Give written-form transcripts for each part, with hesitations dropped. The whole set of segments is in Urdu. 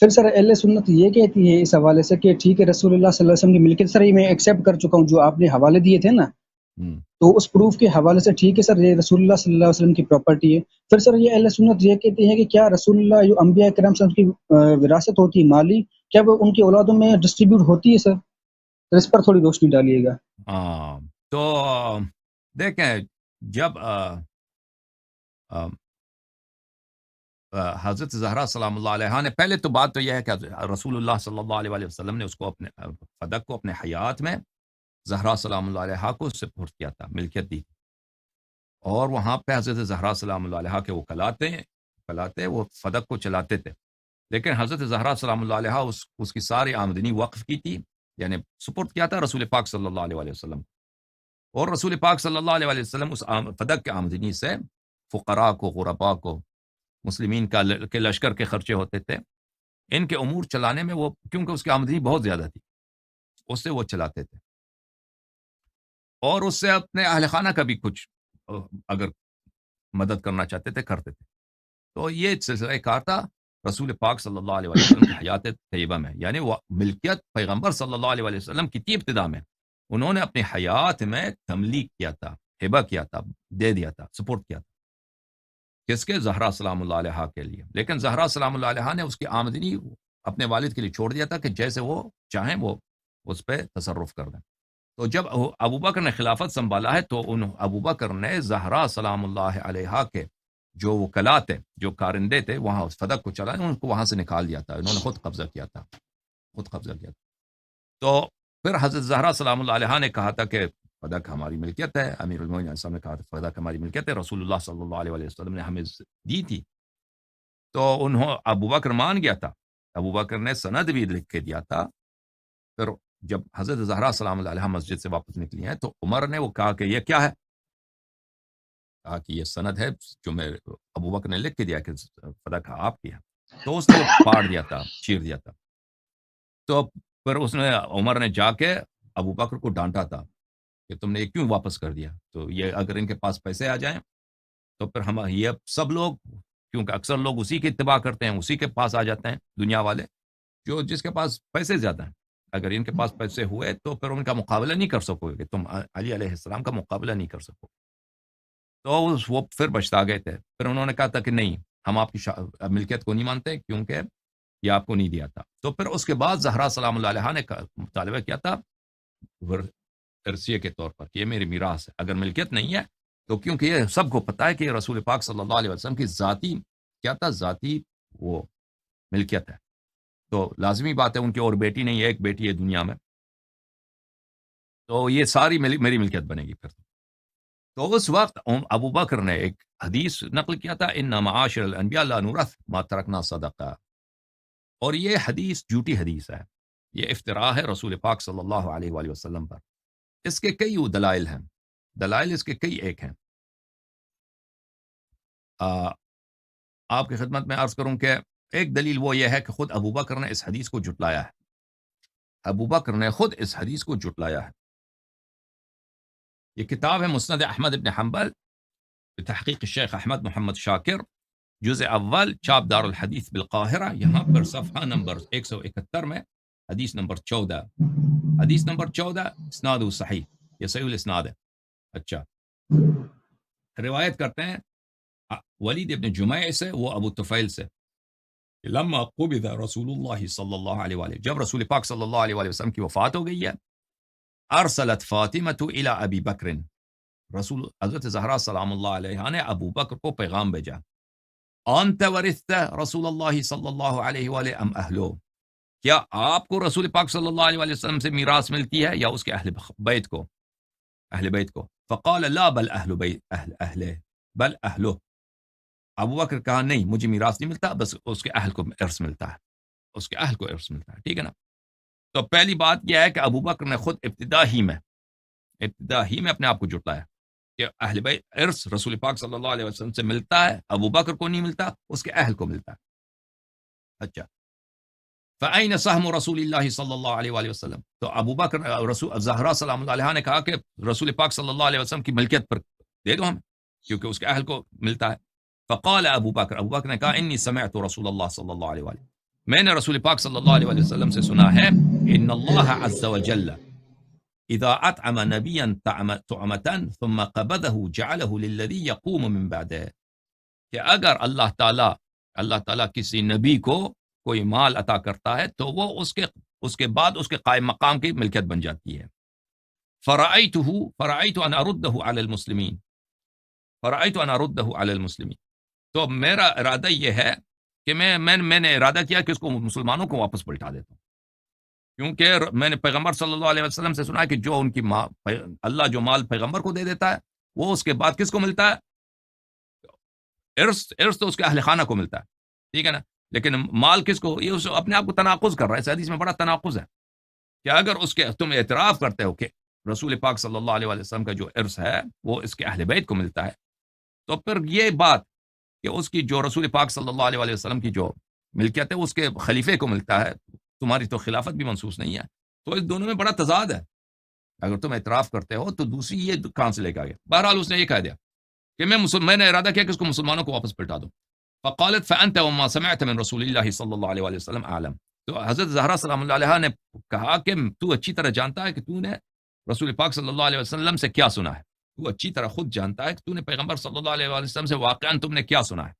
پھر سر اہل سنت یہ کہتی ہے اس حوالے سے کہ ٹھیک ہے رسول اللہ صلی اللہ علیہ وسلم کی ملکیت، سر یہ میں ایکسیپٹ کر چکا ہوں جو آپ نے حوالے دیے تھے نا، تو اس پروف کے حوالے سے ٹھیک ہے سر یہ رسول اللہ صلی اللہ علیہ وسلم کی پراپرٹی ہے۔ پھر سر یہ اہل سنت یہ کہتے ہیں کہ کیا رسول اللہ جو انبیاء کرام صلی اللہ علیہ وسلم کی وراثت ہوتی ہے مالی، کیا وہ ان کی اولادوں میں ڈسٹریبیوٹ ہوتی ہے سر اس پر تھوڑی روشنی ڈالیے گا۔ تو دیکھیں، جب حضرت زہرا سلام اللہ علیہ نے، پہلے تو بات تو یہ ہے کہ رسول اللہ صلی اللہ علیہ وسلم نے اس کو اپنے فدق کو اپنے حیات میں زہرا سلام اللہ علیہ کو سپرد کیا تھا، ملکیت دی، اور وہاں پہ حضرت زہرا سلام اللہ علیہ کے وہ کلاتے وہ فدق کو چلاتے تھے، لیکن حضرت زہرا سلام اللہ علیہ اس کی ساری آمدنی وقف کی تھی، یعنی سپرد کیا تھا رسول پاک صلی اللہ علیہ وسلم، اور رسول پاک صلی اللہ علیہ وسلم اس فدق کے آمدنی سے فقراء کو، غرباء کو، مسلمین کے لشکر کے خرچے ہوتے تھے، ان کے امور چلانے میں وہ، کیونکہ اس کی آمدنی بہت زیادہ تھی، اس سے وہ چلاتے تھے، اور اس سے اپنے اہل خانہ کا بھی کچھ اگر مدد کرنا چاہتے تھے کرتے تھے۔ تو یہ سلسلہ کار تھا رسول پاک صلی اللہ علیہ وسلم کی حیات طیبہ میں، یعنی وہ ملکیت پیغمبر صلی اللہ علیہ وسلم کی تھی ابتدا میں، انہوں نے اپنی حیات میں تملیک کیا تھا، ہبہ کیا تھا، دے دیا تھا، سپورٹ کیا تھا، کس کے؟ زہرا سلام اللہ علیہ کے لیے۔ لیکن زہرا سلام اللہ علیہ نے اس کی آمدنی اپنے والد کے لیے چھوڑ دیا تھا کہ جیسے وہ چاہیں وہ اس پہ تصرف کر دیں۔ تو جب ابو بکر نے خلافت سنبھالا ہے تو ابو بکر نے زہرا سلام اللہ علیہ کے جو وکلاء تھے، جو کارندے تھے، وہاں اس فدق کو چلا، ان کو وہاں سے نکال دیا تھا، انہوں نے خود قبضہ کیا تھا۔ تو پھر حضرت زہرا سلام اللہ علیہ نے کہا تھا کہ فدق ہماری ملکیت ہے، امیر المومنین علیہ السلام نے کہا تھا فدق ہماری ملکیت ہے، رسول اللہ صلی اللہ علیہ وسلم نے ہمیں دی تھی۔ تو ابو بکر مان گیا تھا، ابو بکر نے سند بھی لکھ کے دیا تھا۔ پھر جب حضرت زہرا سلام اللہ علیہ مسجد سے واپس نکلی ہیں تو عمر نے وہ کہا کہ یہ کیا ہے؟ کہا کہ یہ سند ہے جو میں ابو بکر نے لکھ کے دیا کہ فدق آپ کی ہے۔ تو اس نے وہ پاڑ دیا تھا، چیر دیا تھا۔ تو پھر اس نے، عمر نے جا کے ابو بکر کو ڈانٹا تھا کہ تم نے یہ کیوں واپس کر دیا؟ تو یہ اگر ان کے پاس پیسے آ جائیں تو پھر ہم یہ سب لوگ، کیونکہ اکثر لوگ اسی کی اتباع کرتے ہیں، اسی کے پاس آ جاتے ہیں دنیا والے، جس کے پاس پیسے زیادہ ہیں، اگر ان کے پاس پیسے ہوئے تو پھر ان کا مقابلہ نہیں کر سکو گے، تم علی علیہ السلام کا مقابلہ نہیں کر سکو۔ تو وہ پھر بچتا گئے تھے۔ پھر انہوں نے کہا تھا کہ نہیں، ہم آپ کی ملکیت کو نہیں مانتے کیونکہ یہ آپ کو نہیں دیا تھا۔ تو پھر اس کے بعد زہرا سلام اللہ علیہ نے مطالبہ کیا تھا ارثیے کے طور پر کہ یہ میری میراث ہے، اگر ملکیت نہیں ہے تو، کیونکہ یہ سب کو پتہ ہے کہ رسول پاک صلی اللہ علیہ وسلم کی ذاتی کیا تھا، ذاتی وہ ملکیت ہے، تو لازمی بات ہے ان کی اور بیٹی نہیں ہے، ایک بیٹی ہے دنیا میں، تو یہ ساری میری ملکیت بنے گی پھر۔ تو اس وقت ابو بکر نے ایک حدیث نقل کیا تھا، ان معاشر الانبیاء لا نورث ما ترکنا صدقہ، اور یہ حدیث جھوٹی حدیث ہے، یہ افتراء ہے رسول پاک صلی اللہ علیہ وآلہ وسلم پر۔ اس کے کئی دلائل ہیں، دلائل اس کے کئی ایک ہیں۔ آپ کی خدمت میں عرض کروں کہ ایک دلیل وہ یہ ہے کہ خود ابو بکر نے اس حدیث کو جھٹلایا ہے، ابو بکر نے خود اس حدیث کو جھٹلایا ہے۔ یہ کتاب ہے مسند احمد ابن حنبل بتحقیق الشیخ احمد محمد شاکر، جزء اول، چاپ دار الحدیث بالقاہرہ، یہاں پر صفحہ نمبر 171 میں حدیث نمبر 14، حدیث نمبر 14 اسناد صحیح، یہ صحیح الاسناد ہے۔ اچھا، روایت کرتے ہیں ولید ابن جمیع سے، وہ ابو طفیل سے، لما قبض رسول اللہ صلی اللہ علیہ وآلہ، جب رسول پاک صلی اللہ علیہ وآلہ وسلم کی وفات ہو گئی ہے، ارسلت فاطمۃ الی ابی بکر، رسول حضرت زہرا سلام اللہ علیہ نے ابو بکر کو پیغام بھیجا، انت ورثت رسول اللہ صلی اللہ علیہ وآلہ ام اہلو، کیا آپ کو رسول پاک صلی اللہ علیہ وآلہ وسلم سے میراث ملتی ہے یا اس کے اہل بیت کو؟ فقال لا بل بل اہلو، ابو بکر کہا نہیں، مجھے میراث نہیں ملتا، بس اس کے اہل کو ارث ملتا ہے، اس کے اہل کو ارث ملتا ہے، ٹھیک ہے نا۔ تو پہلی بات یہ ہے کہ ابو بکر نے خود ابتدا ہی میں اپنے آپ کو جھٹلایا کہ اہل بیت ارث رسول پاک صلی اللہ علیہ وسلم سے ملتا ہے، ابو بکر کو نہیں ملتا، اس کے اہل کو ملتا ہے۔ اچھا، فَأَيْنَ سَهْمُ رسول اللہ صلی اللہ علیہ وآلہ وسلم، تو ابو بکر رسول زہرا سلام اللہ علیہ نے کہا کہ رسول پاک صلی اللہ علیہ وسلم کی ملکیت پر دے دو ہمیں، کیونکہ اس کے اہل کو ملتا ہے۔ فقال ابو بکر نے کہا انی سمعت رسول اللہ صلی اللہ علیہ وآلہ، میں نے رسول پاک صلی اللہ علیہ وسلم سے سنا ہے ان اللہ عز وجل اذا اطعم نبیا طعمة ثم قبضه جعله للذي يقوم من بعده، کہ اگر اللہ تعالیٰ کسی نبی کو کوئی مال عطا کرتا ہے تو وہ اس کے بعد اس کے قائم مقام کی ملکیت بن جاتی ہے. فرأيت ان ارده على المسلمین، تو میرا ارادہ یہ ہے کہ میں نے ارادہ کیا کہ اس کو مسلمانوں کو واپس پلٹا دیتا ہوں، کیونکہ میں نے پیغمبر صلی اللہ علیہ وسلم سے سنا ہے کہ جو ان کی اللہ جو مال پیغمبر کو دے دیتا ہے وہ اس کے بعد کس کو ملتا ہے؟ ارث تو اس کے اہل خانہ کو ملتا ہے، ٹھیک ہے نا، لیکن مال کس کو؟ یہ اپنے آپ کو تناقض کر رہا ہے. اس حدیث میں بڑا تناقض ہے کہ اگر اس کے تم اعتراف کرتے ہو کہ رسول پاک صلی اللہ علیہ وسلم کا جو ارث ہے وہ اس کے اہل بیت کو ملتا ہے، تو پھر یہ بات کہ اس کی جو رسول پاک صلی اللہ علیہ وسلم کی جو ملکیت ہے اس کے خلیفے کو ملتا ہے، تمہاری تو خلافت بھی منسوخ نہیں ہے. تو اس دونوں میں بڑا تضاد ہے. اگر تم اعتراف کرتے ہو تو دوسری یہ کہاں سے لے کے آ گیا؟ بہرحال اس نے یہ کہہ دیا کہ میں نے ارادہ کیا کہ اس کو مسلمانوں کو واپس پلٹا دوں. فقالت فانت وما سمعت من رسول اللہ صلی اللہ علیہ وسلم اعلم. تو حضرت زہرا سلام اللہ علیہ نے کہا کہ تو اچھی طرح جانتا ہے کہ تو نے رسول پاک صلی اللہ علیہ وسلم سے کیا سنا ہے، تو اچھی طرح خود جانتا ہے کہ تو نے پیغمبر صلی اللہ علیہ وسلم سے واقعاً تم نے کیا سنا ہے.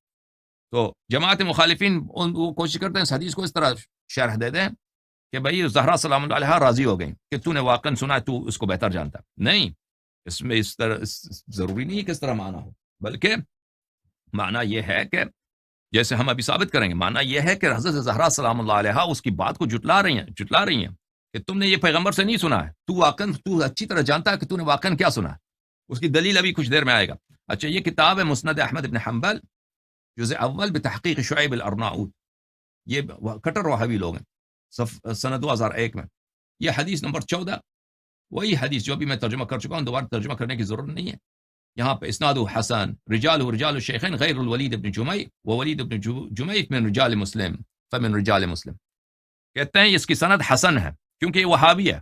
تو جماعت مخالفین وہ کوشش کرتے ہیں اس حدیث کو اس طرح شرح دے دیں کہ بھئی زہرا سلام اللہ علیہ راضی ہو گئی کہ تو نے واقعاً سنا ہے، تو اس کو بہتر جانتا ہے. نہیں، اس میں اس طرح ضروری نہیں ہے کہ اس طرح معنی ہو، بلکہ معنی یہ ہے کہ جیسے ہم ابھی ثابت کریں گے، معنی یہ ہے کہ حضرت زہرا سلام اللہ علیہ اس کی بات کو جٹلا رہی ہیں کہ تم نے یہ پیغمبر سے نہیں سنا ہے، تو اچھی طرح جانتا ہے کہ تو نے واقعاً کیا سنا ہے. اس کی دلیل ابھی کچھ دیر میں آئے گا. اچھا، یہ کتاب ہے مسند احمد بن حنبل جزء اول بتحقیق شعیب الارناؤوط، یہ کٹر وہابی لوگ ہیں، سنہ 2001 میں. یہ حدیث نمبر 14، وہی حدیث جو بھی میں ترجمہ کر چکا ہوں، دوبارہ ترجمہ کرنے کی ضرورت نہیں ہے. یہاں پہ اسناد حسن، رجال الشیخین غیر الولید بن جمعی وولید بن جمعی من رجال مسلم فمن رجال مسلم. کہتے ہیں اس کی سند حسن ہے کیونکہ یہ وہابی ہے.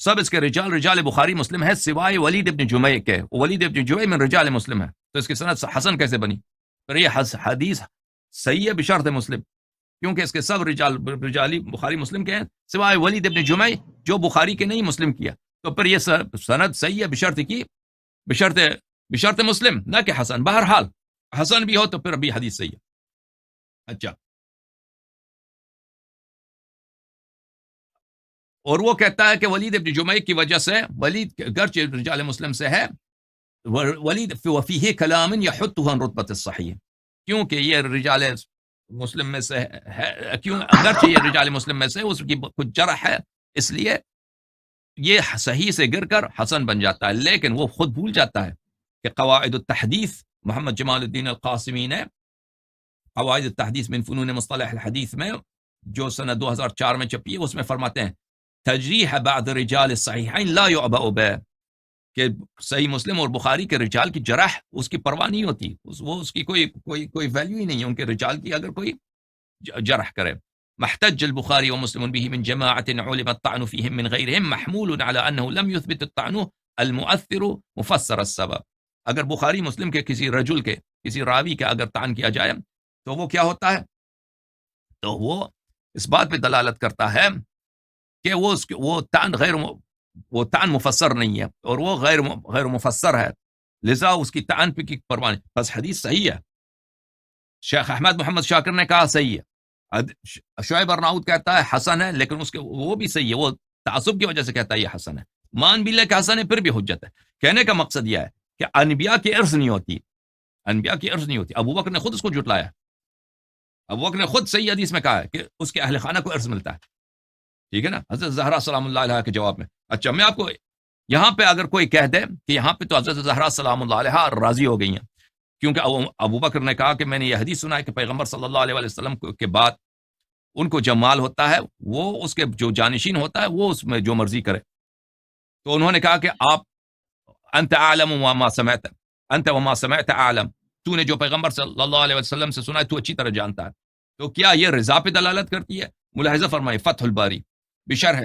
سب اس کے رجال بخاری مسلم ہے سوائے ولید بن جمعی کے. ولید بن جمعی من رجال مسلم ہے، تو اس کی سند حسن کیسے بنی؟ پر یہ حدیث صحیح ہے بشرط مسلم، کیونکہ اس کے سب رجالی بخاری مسلم کے ہیں سوائے ولید بن جمعی جو بخاری کے نہیں مسلم کیا. تو پھر یہ سند صحیح ہے بشرط مسلم، نہ کہ حسن. بہرحال حسن بھی ہو تو پھر ابھی حدیث صحیح ہے. اچھا، اور وہ کہتا ہے کہ ولید ابن جمعی کی وجہ سے، ولید گرچہ رجال مسلم سے ہے، ولید فیہ کلام یحطہ عن رتبۃ الصحیح، کیونکہ یہ رجال مسلم میں سے ہے، اگرچہ یہ رجال مسلم میں سے اس کی کچھ جرح ہے، اس لیے یہ صحیح سے گر کر حسن بن جاتا ہے. لیکن وہ خود بھول جاتا ہے کہ قواعد التحدیث محمد جمال الدین القاسمی نے قواعد التحدیث من فنون مصطلح الحدیث میں جو سنہ 2004 میں چھپی ہے، اس میں فرماتے ہیں تجریح بعض رجال الصحیحین لا یعبأ بہ، کہ صحیح مسلم اور بخاری کے رجال کی جرح اس کی پرواہ نہیں ہوتی، وہ اس کی کوئی ویلیو ہی نہیں ہے ان کے رجال کی اگر کوئی جرح کرے. محتج البخاری ومسلم به من جماعة علم الطعن فيهم من غيرهم محمول على أنه لم يثبت الطعن المؤثر مفسر السبب. اگر بخاری مسلم کے کسی رجل کے کسی راوی کے اگر طعن کیا جائے تو وہ کیا ہوتا ہے؟ تو وہ اس بات پہ دلالت کرتا ہے کہ وہ طعن مفسر نہیں ہے اور وہ غیر مفسر ہے، لذا اس کی طعن پہ کی پرواہ نہیں. بس حدیث صحیح ہے. شیخ احمد محمد شاکر نے کہا صحیح ہے، شعیب ارناؤط کہتا ہے حسن ہے، لیکن اس کے وہ بھی صحیح ہے، وہ تعصب کی وجہ سے کہتا ہے یہ حسن ہے. مان بھی لے کہ حسن ہے پھر بھی حجت ہے. کہنے کا مقصد یہ ہے کہ انبیاء کی ارث نہیں ہوتی، ابو بکر نے خود اس کو جھٹلایا. ابو بکر نے خود صحیح حدیث میں کہا ہے کہ اس کے اہل خانہ کو ارث ملتا ہے، ٹھیک ہے نا، حضرت زہرا سلام اللہ علیہ کے جواب میں. اچھا، میں آپ کو یہاں پہ اگر کوئی کہہ دے کہ یہاں پہ تو حضرت زہرا سلام اللہ علیہ راضی ہو گئی ہیں کیونکہ ابو بکر نے کہا کہ میں نے یہ حدیث سنا ہے کہ پیغمبر صلی اللہ علیہ وسلم کے بعد ان کو جب مال ہوتا ہے وہ اس کے جو جانشین ہوتا ہے وہ اس میں جو مرضی کرے. تو انہوں نے کہا کہ آپ انت اعلم وما سمعت، انت وما سمعت اعلم، تو نے جو پیغمبر صلی اللہ علیہ وسلم سے سنا ہے تو اچھی طرح جانتا ہے. تو کیا یہ رضا پہ دلالت کرتی ہے؟ ملاحظہ فرمائے فتح الباری بشرح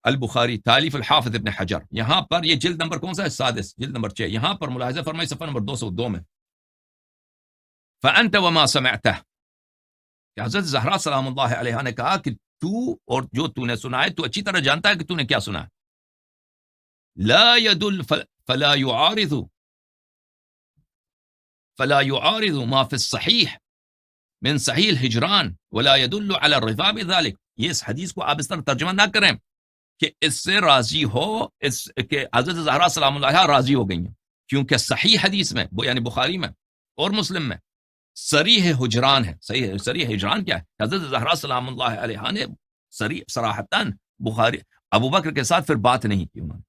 البخاری تالیف الحافظ ابن حجر، یہاں پر یہ جلد نمبر کون سا ہے؟ 7، جلد نمبر 6. یہاں پر ملاحظہ فرمائے صفحہ نمبر 202 میں فانت وما سمعته، کہ حضرت زہرا سلام اللہ علیہا نے کہا کہ تو اور جو تو نے سنا ہے تو اچھی طرح جانتا ہے کہ تو نے کیا سنا ہے. لا يدل فلا يعارض ما في الصحيح من صحیح الہجران ولا يدل على الرضا بذلك. یہ اس حدیث کو آپ اس طرح ترجمہ نہ کریں کہ اس سے راضی ہو، اس کہ حضرت زہرا سلام اللہ علیہا راضی ہو گئی ہیں، کیونکہ صحیح حدیث میں یعنی بخاری میں اور مسلم میں صریح ہجران ہے. صریح ہجران کیا ہے؟ حضرت زہرا سلام اللہ علیہا نے صراحتاً بخاری ابو بکر کے ساتھ پھر بات نہیں کی، انہوں نے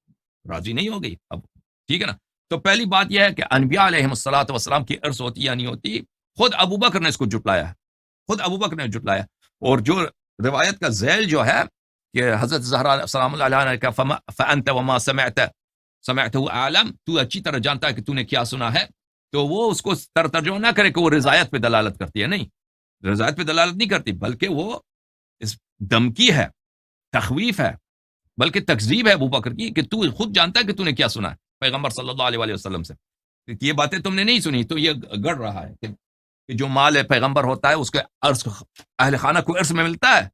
راضی نہیں ہو گئی. اب ٹھیک ہے نا. تو پہلی بات یہ ہے کہ انبیاء علیہم الصلوۃ والسلام کی عرض ہوتی یا نہیں ہوتی، خود ابو بکر نے اس کو جٹلایا ہے، خود ابو بکر نے جٹلایا. اور جو روایت کا ذیل جو ہے کہ حضرت زہرا سلام اللہ علیہا نے کہا فانت وما سمعته اعلم، تو اچھی طرح جانتا ہے کہ تو نے کیا سنا ہے، تو وہ اس کو ترجمہ نہ کرے کہ وہ رضایت پہ دلالت کرتی ہے. نہیں، رضایت پہ دلالت نہیں کرتی، بلکہ وہ اس دھمکی ہے، تخویف ہے، بلکہ تکذیب ہے ابو بکر کی کہ تو خود جانتا ہے کہ تو نے کیا سنا ہے پیغمبر صلی اللہ علیہ وآلہ وسلم سے. یہ باتیں تم نے نہیں سنی تو یہ گڑ رہا ہے کہ جو مال پیغمبر ہوتا ہے اس کے عرض اہل خانہ کو عرض میں ملتا ہے،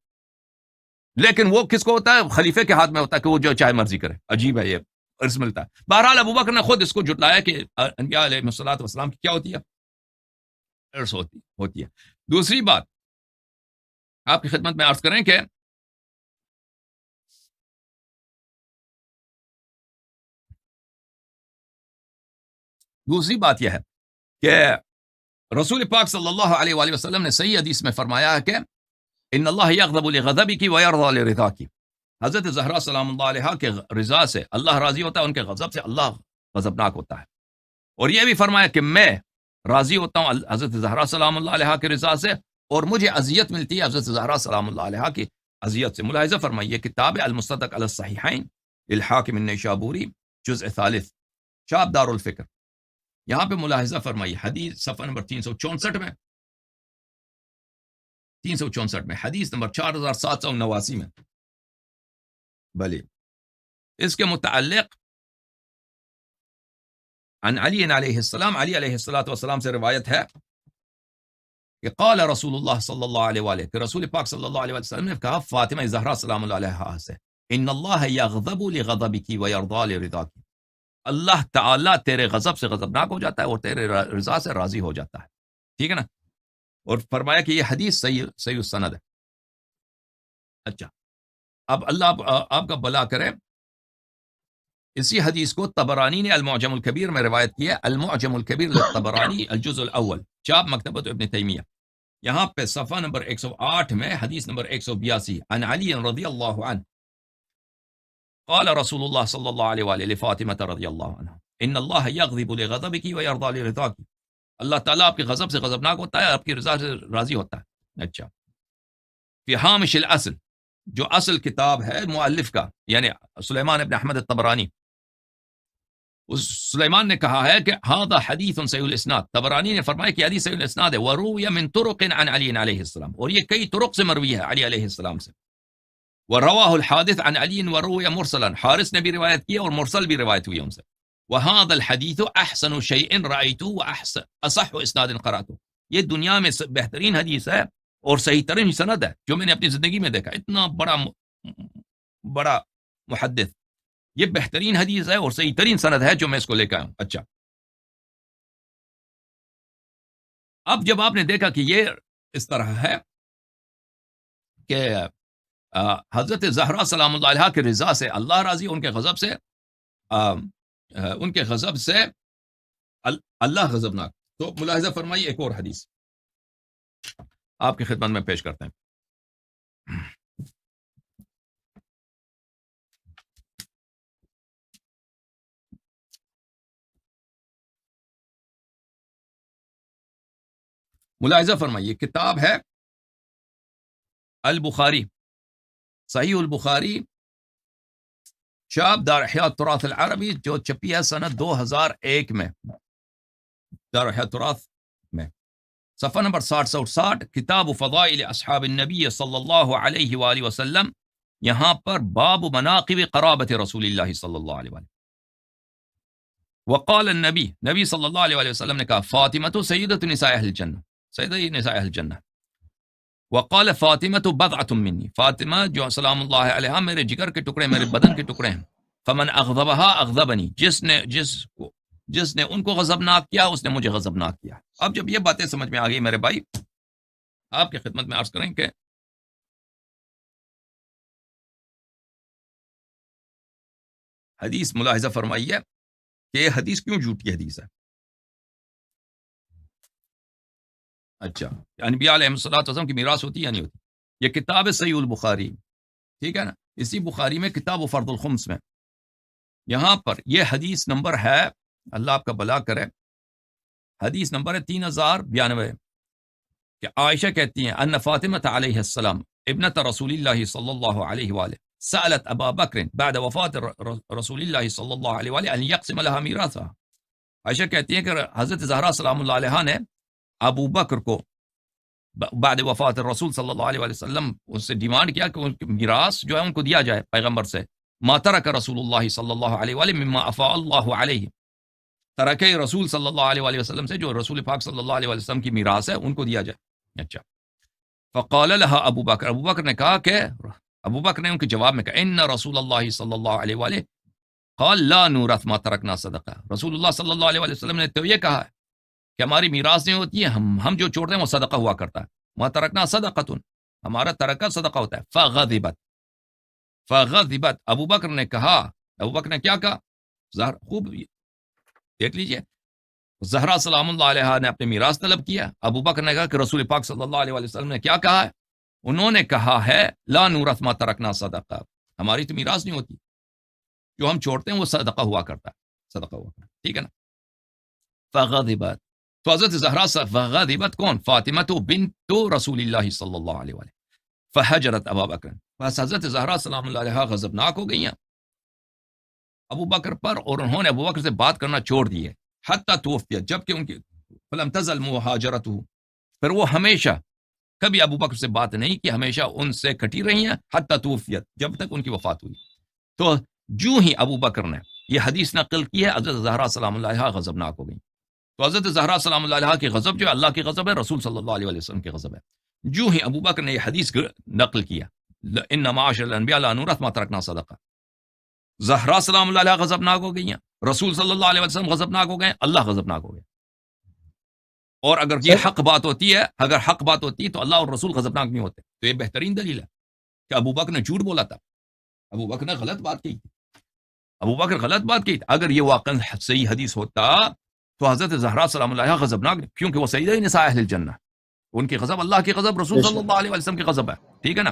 لیکن وہ کس کو ہوتا ہے؟ خلیفے کے ہاتھ میں ہوتا ہے کہ وہ جو چاہے مرضی کرے. عجیب ہے، یہ عرض ملتا ہے. بہرحال ابو بکر نے خود اس کو جٹلایا کہ انبیاء علیہ الصلوۃ والسلام کی کیا ہوتی ہے؟ عرض ہوتی ہے. دوسری بات آپ کی خدمت میں عرض کریں کہ دوسری بات یہ ہے کہ رسول پاک صلی اللہ علیہ وآلہ وسلم نے صحیح حدیث میں فرمایا ہے کہ ان اللہ یغضب لغضبک ویرضی لرضاک. حضرت زہرا سلام اللہ علیہا کے رضا سے اللہ راضی ہوتا ہے، ان کے غضب سے اللہ غضبناک ہوتا ہے. اور یہ بھی فرمایا کہ میں راضی ہوتا ہوں حضرت زہرا سلام اللہ علیہا کے رضا سے، اور مجھے اذیت ملتی ہے حضرت زہرا سلام اللہ علیہا کی اذیت سے. ملاحظہ فرمائیے کتاب المصدق علی الصحیحین للحاکم النیشابوری جزء ثالث شاب دار الفکر، یہاں پہ ملاحظہ فرمائیے حدیث صفحہ نمبر 364 میں حدیث نمبر 4789 میں بلی اس کے متعلق عن علی علیہ السلام، علی علیہ السلام سے روایت ہے کہ قال رسول اللہ صلی اللہ علیہ وآلہ، کہ رسول پاک صلی اللہ علیہ وسلم نے کہا فاطمہ زہرا سلام اللہ علیہا سے، ان اللہ یغضب لغضبک ویرضی لرضاک. اللہ تعالیٰ تیرے غضب سے غضبناک ہو جاتا ہے اور تیرے رضا سے راضی ہو جاتا ہے. ٹھیک ہے نا. اور فرمایا کہ یہ حدیث صحیح السند ہے. اچھا، اب اللہ آپ کا بھلا کرے، اسی حدیث کو طبرانی نے المعجم الکبیر میں روایت کیا ہے. المعجم الکبیر للطبرانی الجزء الاول چاپ مکتبۃ ابن تیمیہ، یہاں پہ صفحہ نمبر 108 میں حدیث نمبر 182 عن علی رضی اللہ عنہ قال رسول اللہ صلی اللہ علیہ وآلہ لفاطمہ رضی اللہ عنہ ان اللہ یغضب لغضبک ویرضی لرضاک. اللہ تعالیٰ آپ کے غضب سے غضبناک ہوتا ہے، آپ کی رضا سے راضی ہوتا ہے. اچھا، فی ہامش الاصل، جو اصل کتاب ہے مؤلف کا یعنی سلیمان ابن احمد الطبرانی، اس سلیمان نے کہا ہے کہ ھذا حدیث صحیح الاسناد. طبرانی نے فرمایا کہ حدیث صحیح الاسناد ہے. وروی من طرق عن علی علیہ السلام، اور یہ کئی طرق سے مروی ہے علی علیہ السلام سے. ورواہ الحادث عن علی وروی مرسلا، حارث نے بھی روایت کی اور مرسل بھی روایت ہوئی ان سے. وهذا الحديث احسن شيء رايته واحسن اصح اسناد قراته، یہ دنیا میں بہترین حدیث ہے اور صحیح ترین سند ہے جو میں نے اپنی زندگی میں دیکھا. اتنا بڑا محدث، یہ بہترین حدیث ہے اور صحیح ترین سند ہے جو میں اس کو لے کے آیا ہوں. اچھا، اب جب آپ نے دیکھا کہ یہ اس طرح ہے کہ حضرت زہرا سلام اللہ علیہا کے رضا سے اللہ راضی، ان کے غضب سے اللہ غضبناک. تو ملاحظہ فرمائیے ایک اور حدیث آپ کی خدمت میں پیش کرتے ہیں. ملاحظہ فرمائیے کتاب ہے البخاری، صحیح البخاری شاب دار احیاء التراث العربی، جو چھپی ہے سنہ 2001 میں دار احیاء التراث میں، صفحہ نمبر 60 کتاب فضائل اصحاب النبی صلی اللہ علیہ وآلہ وسلم، یہاں پر باب مناقب قرابت رسول اللہ صلی اللہ علیہ وآلہ. وقال نبی صلی اللہ علیہ وآلہ وسلم نے کہا فاطمہ سیدۃ نساء اہل الجنہ، سیدہ نساء اہل الجنہ. وقال فاطمہ تو بضعۃ منی، فاطمہ جو سلام اللہ علیہا میرے جگر کے ٹکڑے، میرے بدن کے ٹکڑے ہیں. فمن اغضبها اغضبنی، جس نے ان کو غضبناک کیا اس نے مجھے غضبناک کیا. اب جب یہ باتیں سمجھ میں آ گئی میرے بھائی، آپ کی خدمت میں عرض کریں کہ حدیث ملاحظہ فرمائیے کہ یہ حدیث کیوں جھوٹی حدیث ہے. اچھا، انبیاء علیہ الصلوۃ والسلام کی میراث ہوتی یا نہیں ہوتی؟ یہ کتاب ہے صحیح البخاری، ٹھیک ہے نا، اسی بخاری میں کتاب فرض الخمس میں یہاں پر یہ حدیث نمبر ہے، اللہ آپ کا بھلا کرے، حدیث نمبر ہے 3092 کہ عائشہ کہتی ہیں ان فاطمہ علیہ السلام ابنت رسول اللہ صلی اللہ علیہ وآلہ سألت ابا بکر بعد وفات رسول اللہ صلی اللہ علیہ وآلہ ان یقسم لها میراثها. عائشہ کہتی ہیں کہ حضرت زہرا سلام اللہ علیہ نے ابو بکر کو بعد وفات رسول صلی اللہ علیہ وسلم اس سے ڈیمانڈ کیا کہ ان کی میراث جو ہے ان کو دیا جائے پیغمبر سے. ما ترک رسول اللہ صلی اللہ علیہ وآلہ مما افاء اللہ علیہ، ترک رسول صلی اللہ علیہ وسلم سے جو رسول پاک صلی اللہ علیہ وسلم کی میراث ہے ان کو دیا جائے. اچھا، فقال لها ابو بکر، ابو بکر نے کہا کہ ابو بکر نے ان کے جواب میں کہا ان رسول اللہ صلی اللہ علیہ وآلہ قال لا نورث ما ترکنا صدقہ، رسول اللہ صلی اللہ علیہ وسلم نے تو یہ کہا ہے کہ ہماری میراث نہیں ہوتی ہے، ہم جو چھوڑتے ہیں وہ صدقہ ہوا کرتا ہے. ما ترکنا صدقۃ، ہمارا ترکہ صدقہ ہوتا ہے. فغضبت ابو بکر نے کہا، ابو بکر نے کیا کہا، خوب دیکھ لیجئے، زہرا سلام اللہ علیہ نے اپنے میراث طلب کیا. ابو بکر نے کہا کہ رسول پاک صلی اللہ علیہ وسلم نے کیا کہا ہے، انہوں نے کہا ہے لا نورث ما ترکنا صدقہ، ہماری تو میراث نہیں ہوتی، جو ہم چھوڑتے ہیں وہ صدقہ ہوا کرتا ہے، صدقہ ہوا کرتا ہے، ٹھیک ہے نا. فغضبت، تو حضرت زہرا فغضبت کون؟ فاطمہ بنت رسول اللہ صلی اللہ علیہ وآلہ فحجرت ابا بکر، بس حضرت زہرا سلام اللہ علیہ غضبناک ہو گئی ہیں ابو بکر پر، اور انہوں نے ابو بکر سے بات کرنا چھوڑ دی ہے. حتی توفیت، جبکہ ان کی فلم تزل مہاجرتہ، پھر وہ ہمیشہ کبھی ابو بکر سے بات نہیں کی، ہمیشہ ان سے کٹی رہی ہیں. حتی توفیت، جب تک ان کی وفات ہوئی. تو جو ہی ابو بکر نے یہ حدیث نقل کی ہے حضرت زہرا سلام اللہ علیہ غضبناک ہو گئی. تو حضرت زہرا سلام اللہ علیہ کی غضب جو ہے اللہ کی غضب ہے، رسول صلی اللہ علیہ وسلم کی غضب ہے. جو ہی ابو بکر نے یہ حدیث نقل کیا ان معاشر الانبیاء لا نورث ما ترکنا صدقہ، زہرا سلام اللہ علیہ غضبناک ہو گئی ہیں، رسول صلی اللہ علیہ وسلم غضبناک ہو گئے، اللہ غضبناک ہو گئے. اور اگر یہ حق بات ہوتی ہے، اگر حق بات ہوتی ہے تو اللہ اور رسول غضبناک نہیں ہوتے. تو یہ بہترین دلیل ہے کہ ابو بکر نے جھوٹ بولا تھا، ابو بکر نے غلط بات کی تھی، ابو بکر غلط بات کی. اگر یہ واقعا صحیح حدیث ہوتا تو حضرت زہرا سلام اللہ علیہ غضبناک، کیونکہ وہ سیدہ نساء اہل الجنہ، ان کی غضب اللہ کی غضب، رسول صلی اللہ علیہ وسلم کی غضب ہے، ٹھیک ہے نا.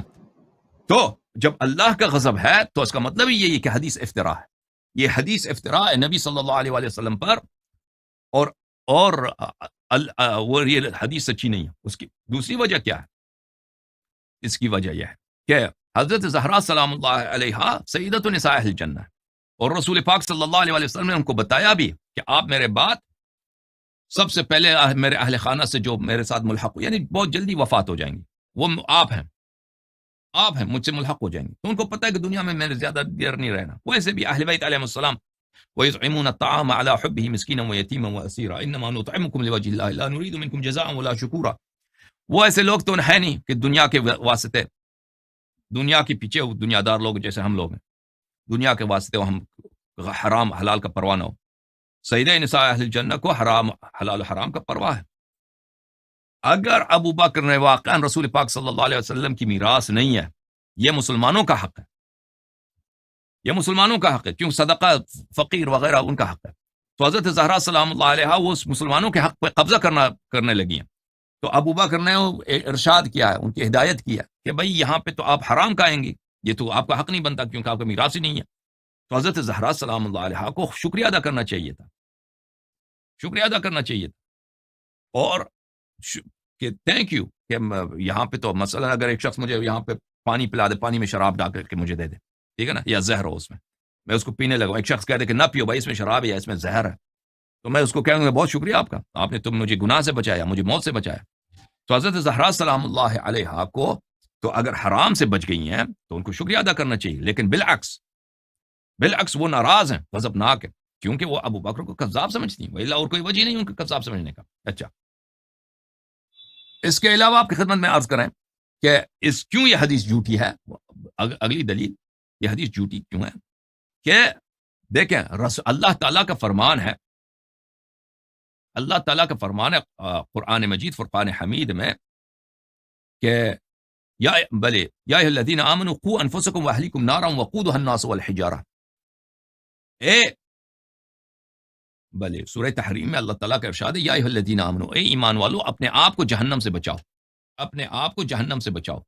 تو جب اللہ کا غضب ہے تو اس کا مطلب یہی ہے کہ حدیث افطرا ہے، یہ حدیث افطرا ہے نبی صلی اللہ علیہ وسلم پر، اور وہ یہ حدیث سچی نہیں ہے. اس کی دوسری وجہ کیا ہے؟ اس کی وجہ یہ ہے کہ حضرت زہرا سلام اللہ علیہ سیدۃ نساء اہل الجنہ، اور رسول پاک صلی اللہ علیہ وسلم نے ان کو بتایا بھی کہ آپ میرے بعد سب سے پہلے میرے اہل خانہ سے جو میرے ساتھ ملحق ہو، یعنی بہت جلدی وفات ہو جائیں گی، وہ آپ ہیں مجھ سے ملحق ہو جائیں گے. تو ان کو پتہ ہے کہ دنیا میں میرے زیادہ دیر نہیں رہنا. ویسے بھی اہل بیت علیہ السلام وَيُطْعِمُونَ الطَّعَامَ عَلَى حُبِّهِ مِسْكِينًا وَيَتِيمًا وَأَسِيرًا إِنَّمَا نُطْعِمُكُمْ لِوَجْهِ اللَّهِ لَا نُرِيدُ مِنكُمْ جَزَاءً وَلَا شُكُورًا. وہ ایسے لوگ تو ہیں نہیں کہ دنیا کے واسطے، دنیا کے پیچھے دنیا دار لوگ جیسے ہم لوگ ہیں، دنیا کے واسطے ہم حرام حلال کا پرواہ نہ ہو. سیدہ نساء اہل الجنہ کو حرام حلال حرام کا پرواہ ہے. اگر ابو بکر نے واقعا رسول پاک صلی اللہ علیہ وسلم کی میراث نہیں ہے، یہ مسلمانوں کا حق ہے، یہ مسلمانوں کا حق ہے، کیوں صدقہ فقیر وغیرہ ان کا حق ہے. تو حضرت زہرا سلام اللہ علیہ وہ مسلمانوں کے حق پہ قبضہ کرنے لگی ہیں. تو ابو بکر نے ارشاد کیا ہے، ان کی ہدایت کیا کہ بھائی یہاں پہ تو آپ حرام کھائیں گی، یہ تو آپ کا حق نہیں بنتا کیونکہ آپ کا میراث ہی نہیں ہے. تو حضرت زہرا سلام اللہ علیہ کو شکریہ ادا کرنا چاہیے تھا، شکریہ ادا کرنا چاہیے تھا، اور کہ تھینک یو کہ یہاں پہ تو مثلا اگر ایک شخص مجھے یہاں پہ پانی پلا دے، پانی میں شراب ڈال کر کے مجھے دے دے، ٹھیک ہے نا، یا زہر ہو اس میں اس کو پینے لگا. ایک شخص کہہ دے کہ نہ پیو بھائی، اس میں شراب ہے یا اس میں زہر ہے، تو میں اس کو کہوں گا بہت شکریہ آپ کا، آپ نے مجھے گناہ سے بچایا، مجھے موت سے بچایا. تو حضرت زہرا سلام اللہ علیہ کو تو اگر حرام سے بچ گئی ہیں تو ان کو شکریہ ادا کرنا چاہیے. لیکن بالعکس وہ ناراض ہیں، غضبناک ہیں، کیونکہ وہ ابو بکر کو کذاب سمجھتی ہیں، وإلا اور کوئی وجہ نہیں ان کو کذاب سمجھنے کا. اچھا، اس کے علاوہ آپ کی خدمت میں عرض کریں کہ کیوں یہ حدیث جھوٹی ہے. اگلی دلیل یہ حدیث جھوٹی کیوں ہے کہ دیکھیں اللہ تعالیٰ کا فرمان ہے، اللہ تعالیٰ کا فرمان ہے قرآن مجید فرقان حمید میں کہ یا ایھا الذین آمنوا قوا انفسکم واہلیکم نارا وقودھا الناس والحجارہ. سورہ تحریم میں اللہ تعالیٰ کا ارشاد ہے یا ایھا الذین آمنوا، اے ایمان والو اپنے آپ کو جہنم سے بچاؤ، اپنے آپ کو جہنم سے بچاؤ،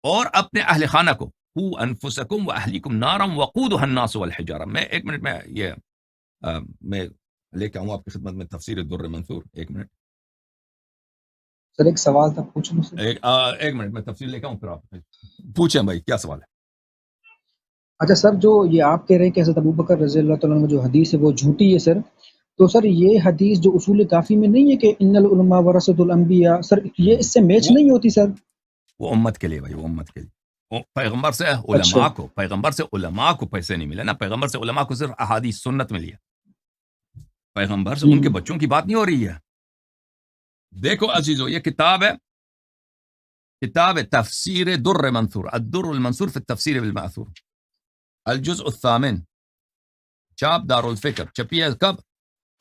اور اپنے اہل خانہ کو، قوا انفسکم واہلیکم نارا وقودھا الناس والحجارہ. میں ایک منٹ میں یہ میں لے کے آؤں آپ کی خدمت میں تفسیر الدر منثور. ایک منٹ سر، ایک سوال تھا، پوچھ لوں سر. ایک منٹ میں تفسیر لے کے آؤں، پھر آپ پوچھیں بھائی کیا سوال ہے. اچھا سر، جو یہ آپ کہہ رہے ہیں کہ حضرت ابوبکر رضی اللہ تعالیٰ عنہ جو حدیث ہے وہ جھوٹی ہے سر، تو سر یہ حدیث جو اصول کافی میں نہیں ہے کہ ان العلماء ورثۃ الانبیاء، سر یہ اس سے میچ نہیں ہوتی سر؟ وہ امت کے لیے بھائی، وہ امت کے لیے. پیغمبر سے علماء کو پیسے نہیں ملے نا، پیغمبر سے علماء کو صرف احادیث سنت ملی ہے. پیغمبر سے ان کے بچوں کی بات نہیں ہو رہی ہے. دیکھو عزیزو، یہ کتاب ہے تفسیر در منثور، الدر المنثور فی التفسیر بالمأثور، الجزء الثامن، چاپ دار الفکر، چھپی ہے کب؟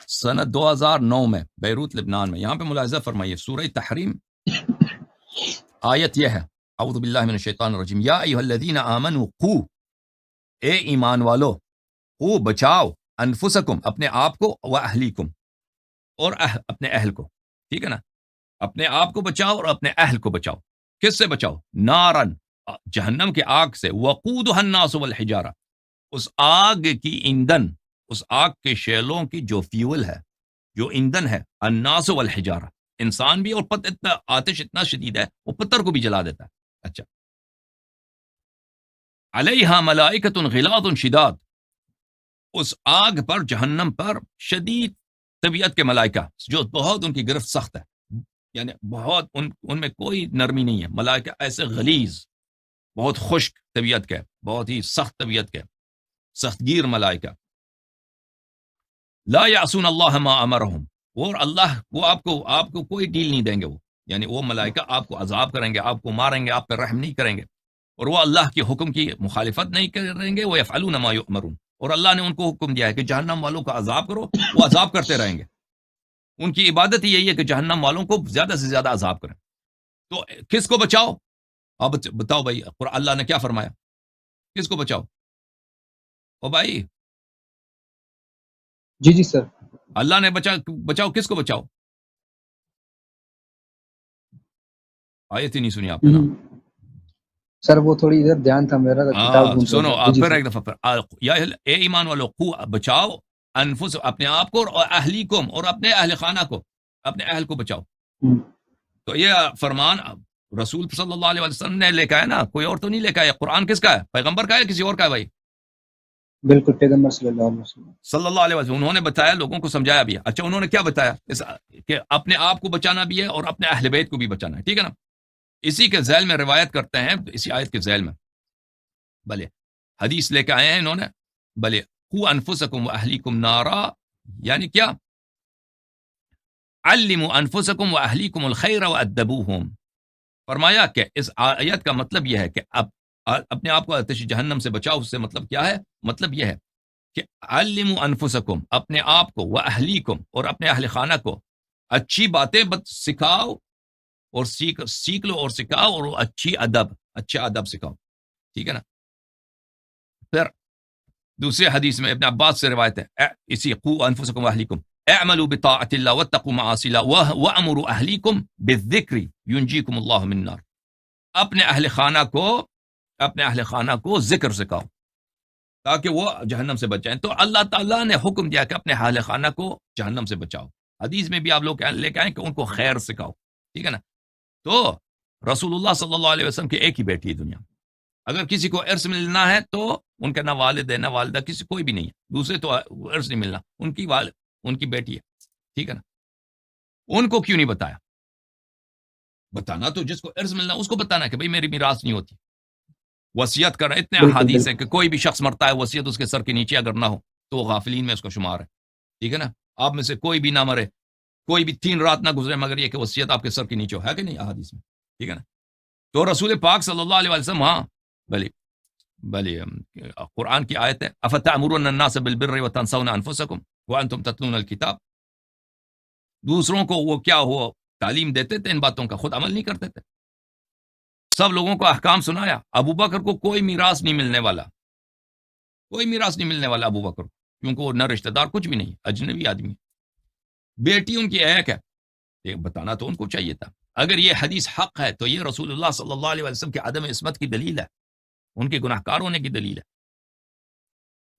سنت 2009 میں، بیروت لبنان میں. یہاں پہ ملاحظہ فرمائیے، سورہ تحریم آیت یہ ہے، اعوذ باللہ من الشیطان الرجیم، یا ایھا الذین آمنوا قو، اے ایمان والو، قو بچاؤ، انفسکم اپنے آپ کو، و اہلیکم اور اپنے اہل کو. ٹھیک ہے نا، اپنے آپ کو بچاؤ اور اپنے اہل کو بچاؤ. کس سے بچاؤ؟ نارن، جہنم کے آگ سے، وقودھا الناس والحجارہ، اس آگ کی ایندھن، اس آگ کے شعلوں کی جو فیول ہے، جو ایندھن ہے، الناس والحجارہ، انسان بھی، اور اتنا آتش اتنا شدید ہے وہ پتھر کو بھی جلا دیتا ہے. اچھا، علیہا ملائکۃ غلاظ شداد، اس آگ پر، جہنم پر شدید طبیعت کے ملائکہ، جو بہت ان کی گرفت سخت ہے، یعنی بہت ان میں کوئی نرمی نہیں ہے. ملائکہ ایسے غلیظ، بہت خشک طبیعت کے، بہت ہی سخت طبیعت کے، سخت گیر ملائکہ. لا یعصون اللہ ما امرہم، اور اللہ وہ آپ کو کوئی ڈیل نہیں دیں گے. وہ یعنی وہ ملائکہ آپ کو عذاب کریں گے، آپ کو ماریں گے، آپ پر رحم نہیں کریں گے، اور وہ اللہ کے حکم کی مخالفت نہیں کریں گے. وہ یفعلون ما یؤمرون، اور اللہ نے ان کو حکم دیا ہے کہ جہنم والوں کا عذاب کرو، وہ عذاب کرتے رہیں گے. ان کی عبادت ہی یہی ہے کہ جہنم والوں کو زیادہ سے زیادہ عذاب کریں. تو کس کو بچاؤ؟ اب بتاؤ بھائی، اللہ نے کیا فرمایا؟ کس کو بچاؤ؟ او بھائی، جی سر، اللہ نے بچاؤ، کس کو بچاؤ؟ آیت ہی نہیں سنی آپ نے نا سر. وہ تھوڑی ادھر دھیان تھا میرا، کتاب ڈھونڈ سنو رہا تھا. پھر ایک دفعہ، یا اے ایمان والو، قو بچاؤ، انفس اپنے آپ کو، اور اہلیکم اور اپنے اہل خانہ کو، اپنے اہل کو بچاؤ. تو یہ فرمان رسول صلی اللہ علیہ وسلم نے لے کے آیا نا، کوئی اور تو نہیں لے کے آیا. قرآن کس کا ہے؟ پیغمبر کا ہے، کسی اور کا ہے بھائی؟ بالکل پیغمبر صلی اللہ علیہ وسلم، صلی اللہ علیہ وسلم. انہوں نے بتایا، لوگوں کو سمجھایا بھی ہے. اچھا، انہوں نے کیا بتایا؟ کہ اپنے آپ کو بچانا بھی ہے اور اپنے اہل بیت کو بھی بچانا ہے. ٹھیک ہے نا. اسی کے ذیل میں روایت کرتے ہیں، اسی آیت کے ذیل میں بھلے حدیث لے کے آئے ہیں انہوں نے، بھلے قو انفسکم واہلیکم نارا، یعنی کیا؟ علموا انفسکم واہلیکم الخیر وادبوہم. فرمایا کہ اس آیت کا مطلب یہ ہے کہ اب اپنے آپ کو آتش جہنم سے بچاؤ. اس سے مطلب کیا ہے؟ مطلب یہ ہے کہ علموا انفسکم، اپنے آپ کو، واہلیکم اور اپنے اہل خانہ کو اچھی باتیں سکھاؤ، اور سیکھ لو اور سکھاؤ، اور اچھے ادب سکھاؤ. ٹھیک ہے نا. پھر دوسرے حدیث میں ابن عباس سے روایت ہے، اسی قو انفسکم واہلیکم اعملوا بطاعت اللہ واتقوا معاصی اللہ وامروا اہلیکم بالذکر ینجیکم اللہ من النار. اپنے اہل خانہ کو ذکر سکھاؤ تاکہ وہ جہنم سے بچائیں. تو اللہ تعالیٰ نے حکم دیا کہ اپنے اہل خانہ کو جہنم سے بچاؤ. حدیث میں بھی آپ لوگ لے کے آئیں کہ ان کو خیر سکھاؤ. ٹھیک ہے نا. تو رسول اللہ صلی اللہ علیہ وسلم کی ایک ہی بیٹی ہے دنیا. اگر کسی کو ارث ملنا ہے تو ان کے نہ والد ہے نہ والدہ، کسی کوئی بھی نہیں ہے دوسرے، تو ارث نہیں ملنا. ان کی بیٹی ہے. ٹھیک ہے نا. ان کو کیوں نہیں بتایا؟ بتانا تو جس کو ارث ملنا اس کو بتانا کہ بھئی میری میراث نہیں ہوتی. وصیت کرنا، اتنے احادیث ہیں کہ کوئی بھی شخص مرتا ہے، وصیت اس کے سر کے نیچے اگر نہ ہو تو وہ غافلین میں اس کو شمار ہے. ٹھیک ہے نا. آپ میں سے کوئی بھی نہ مرے، کوئی بھی 3 رات نہ گزرے مگر یہ کہ وصیت آپ کے سر کے نیچے ہے کہ نہیں احادیث میں، ٹھیک ہے نا. تو رسول پاک صلی اللہ علیہ وسلم ہاں بلی قرآن کی آیت ہے افتأمرون الناس بالبر وتنسون انفسکم وانتم تتلون الکتاب. دوسروں کو وہ کیا ہو تعلیم دیتے تھے ان باتوں کا، خود عمل نہیں کرتے تھے. سب لوگوں کو احکام سنایا. ابو بکر کو کوئی میراث نہیں ملنے والا، کوئی میراث نہیں ملنے والا ابو بکر کو، کیونکہ وہ نہ رشتہ دار کچھ بھی نہیں، اجنبی آدمی. بیٹی ان کی ایک ہے، یہ بتانا تو ان کو چاہیے تھا. اگر یہ حدیث حق ہے تو یہ رسول اللہ صلی اللہ علیہ وسلم کے عدم عصمت کی دلیل ہے، ان کے گناہ کار ہونے کی دلیل ہے.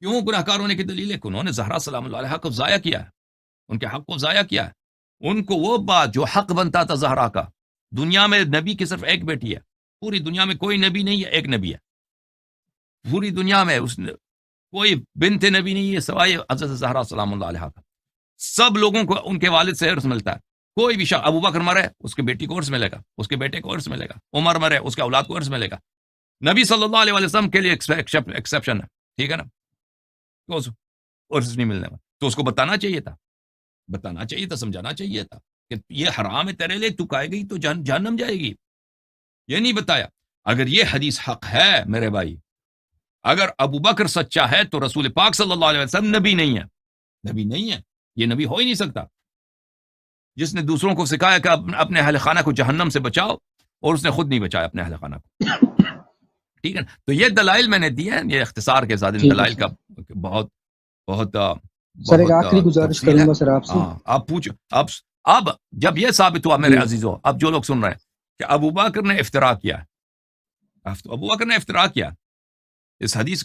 کیوں گناہ کار ہونے کی دلیل ہے کہ انہوں نے زہرا سلام اللہ علیہا کو ضائع کیا ہے، ان کے حق کو ضائع کیا ہے. ان کو وہ بات جو حق بنتا تھا زہرا کا، دنیا میں نبی کی صرف ایک بیٹی ہے، پوری دنیا میں کوئی نبی نہیں ہے، ایک نبی ہے پوری دنیا میں، اس نے کوئی بنت نبی نہیں ہے سوائے حضرت زہرا سلام اللہ علیہا کا. سب لوگوں کو ان کے والد سے ارث ملتا ہے. کوئی بھی شخص، ابو بکر مرے اس کے بیٹی کو ارث ملے گا، اس کے بیٹے کو ارث ملے گا. عمر مرے اس کے اولاد کو ارث ملے گا. نبی صلی اللہ علیہ وسلم کے لیے ایکسیپشن ہے، ٹھیک ہے نا، تو ارث نہیں ملنے والا. تو اس کو بتانا چاہیے تھا، سمجھانا چاہیے تھا کہ یہ حرام ہے تیرے لیے، تو کھائے گی تو جہنم جائے گی. یہ نہیں بتایا. اگر یہ حدیث حق ہے میرے بھائی، اگر ابو بکر سچا ہے تو رسول پاک صلی اللہ علیہ وسلم نبی نہیں ہے. یہ نبی ہو ہی نہیں سکتا جس نے دوسروں کو سکھایا کہ اپنے اہل خانہ کو جہنم سے بچاؤ، اور اس نے خود نہیں بچایا اپنے اہل خانہ کو. ٹھیک ہے، تو یہ دلائل میں نے دیے ہیں، یہ اختصار کے ساتھ دلائل کا بہت بہت سر ایک آخری گزارش کروں گا سر آپ سے. آپ پوچھو. اب جب یہ ثابت ہوا میرے عزیزو، اب جو لوگ سن رہے ہیں کہ ابو بکر نے افطرا کیا،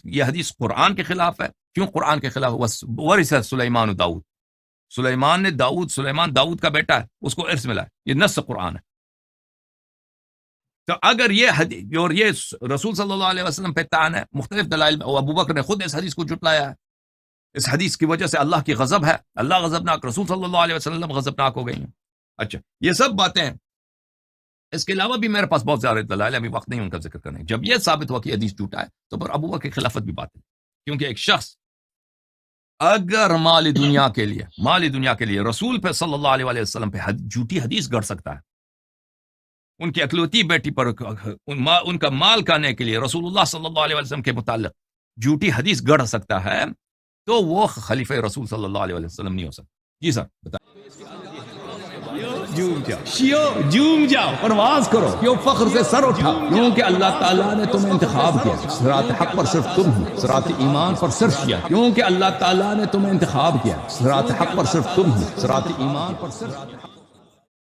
یہ حدیث قرآن کے خلاف ہے. کیوں قرآن کے خلاف؟ ورث سلیمان داؤد، سلیمان داؤد کا بیٹا ہے، اس کو ارث ملا ہے. یہ نص قرآن ہے. تو اگر یہ حدیث اور یہ رسول صلی اللہ علیہ وسلم پہ تعان ہے، مختلف دلائل میں، ابو بکر نے خود اس حدیث کو جھٹلایا ہے. اس حدیث کی وجہ سے اللہ کی غضب ہے، اللہ غضبناک، رسول صلی اللہ علیہ وسلم غضبناک ہو گئی ہیں. اچھا، یہ سب باتیں ہیں. اس کے علاوہ بھی میرے پاس بہت زیادہ دلائل ہیں، ابھی وقت نہیں ان کا ذکر کرنے. جب یہ ثابت ہوا کہ حدیث جھوٹا ہے تو پھر ابو بکر کی خلافت بھی بات ہے. کیونکہ ایک شخص اگر مال دنیا کے لیے رسول پہ صلی اللہ علیہ وسلم پہ جھوٹی حدیث گڑھ سکتا ہے، ان کی اکلوتی بیٹی پر ان کا مال کھانے کے لیے رسول اللہ صلی اللہ علیہ وسلم کے متعلق جھوٹی حدیث گڑھ سکتا ہے، تو وہ خلیفہ رسول صلی اللہ علیہ وسلم نہیں ہو سکتا. جی سر بتائیں. جھوم جاؤ، پرواز کرو، کیوں فخر سے سر اٹھا، کیونکہ اللہ تعالیٰ نے تمہیں انتخاب کیا. صراط حق پر صرف تم ہو، صراط ایمان پر صرف کیا، کیونکہ اللہ تعالیٰ نے تمہیں انتخاب کیا. صراط حق پر صرف تم ہو، صراط ایمان پر صرف